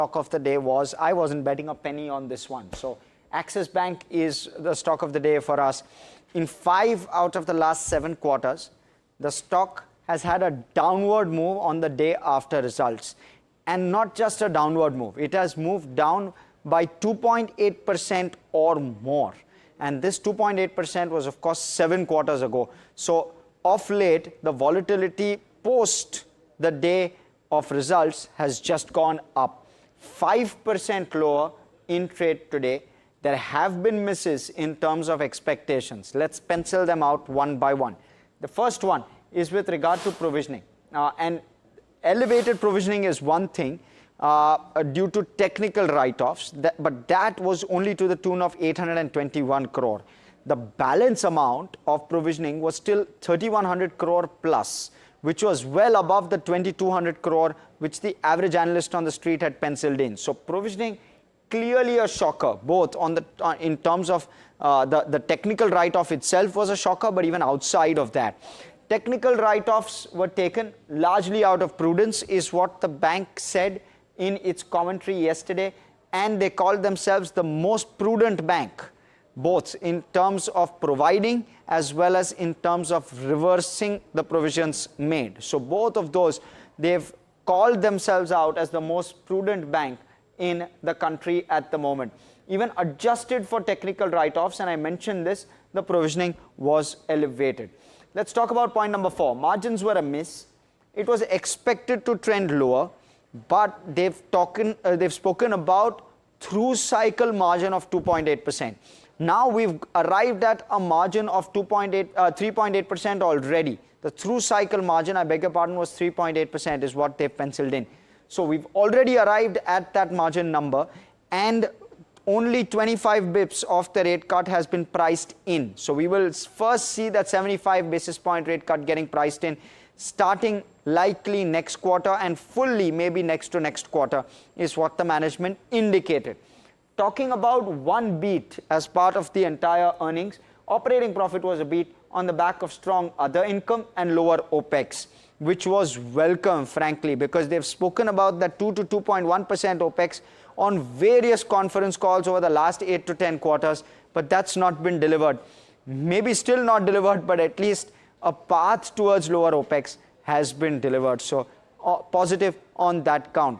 stock of the day was, I wasn't betting a penny on this one. So Axis Bank is the stock of the day for us. In 5 out of the last 7 quarters, the stock has had a downward move on the day after results. And not just a downward move, it has moved down by 2.8% or more. And this 2.8% was, of course, 7 quarters ago. So of late, the volatility post the day of results has just gone up. 5% lower in trade today. There have been misses in terms of expectations. Let's pencil them out one by one. The first one is with regard to provisioning. And elevated provisioning is one thing due to technical write-offs, but that was only to the tune of 821 crore. The balance amount of provisioning was still 3100 crore plus, which was well above the 2200 crore which the average analyst on the street had penciled in. So provisioning, clearly a shocker, both on the in terms of the technical write-off itself was a shocker, but even outside of that. Technical write-offs were taken largely out of prudence, is what the bank said in its commentary yesterday, and they called themselves the most prudent bank, both in terms of providing as well as in terms of reversing the provisions made. So both of those, they've called themselves out as the most prudent bank in the country at the moment. Even adjusted for technical write-offs, and I mentioned this, the provisioning was elevated. Let's talk about point number 4. Margins were a miss. It was expected to trend lower, but they've spoken about through cycle margin of 2.8%. Now we've arrived at a margin of 3.8% already. The through cycle margin, I beg your pardon, was 3.8% is what they've penciled in. So we've already arrived at that margin number, and only 25 bips of the rate cut has been priced in. So we will first see that 75 basis point rate cut getting priced in, starting likely next quarter and fully maybe next to next quarter is what the management indicated. Talking about one beat as part of the entire earnings, operating profit was a beat on the back of strong other income and lower OPEX, which was welcome, frankly, because they've spoken about that 2 to 2.1% OPEX on various conference calls over the last 8 to 10 quarters, but that's not been delivered. Maybe still not delivered, but at least a path towards lower OPEX has been delivered. So positive on that count.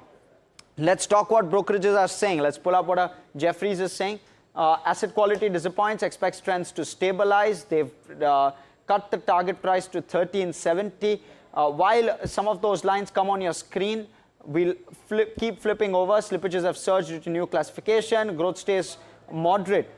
Let's talk what brokerages are saying. Let's pull up what Jefferies is saying. Asset quality disappoints, expects trends to stabilize. They've cut the target price to 1370. While some of those lines come on your screen, we'll keep flipping over. Slippages have surged due to new classification. Growth stays moderate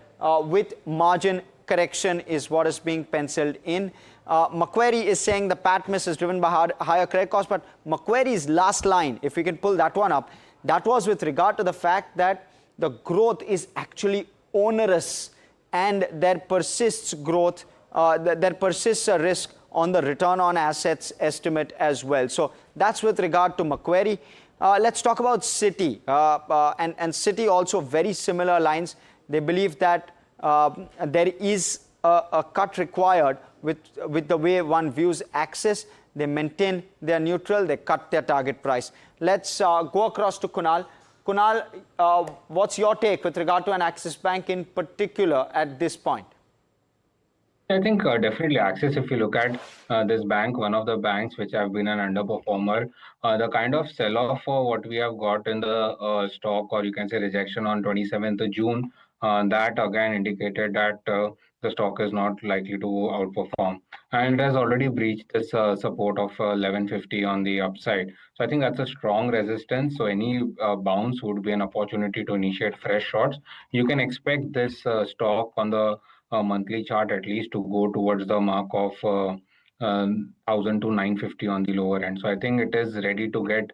with margin correction is what is being penciled in. Macquarie is saying the PAT miss is driven by higher credit costs, but Macquarie's last line, if we can pull that one up, that was with regard to the fact that the growth is actually onerous and there persists growth, there persists a risk on the return on assets estimate as well. So that's with regard to Macquarie. Let's talk about Citi, and Citi also very similar lines. They believe that there is a cut required with the way one views Axis. They maintain their neutral, they cut their target price. Let's go across to Kunal. Kunal, what's your take with regard to an Axis Bank in particular at this point? I think definitely Axis, if you look at this bank, one of the banks which have been an underperformer, the kind of sell-off for what we have got in the stock, or you can say rejection on 27th of June, that again indicated that the stock is not likely to outperform. And it has already breached this support of 1150 on the upside. So I think that's a strong resistance. So any bounce would be an opportunity to initiate fresh shorts. You can expect this stock on the monthly chart at least to go towards the mark of 1000 to 950 on the lower end. So I think it is ready to get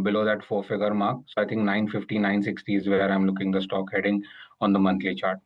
below that 4-figure mark. So I think 950, 960 is where I'm looking the stock heading on the monthly chart.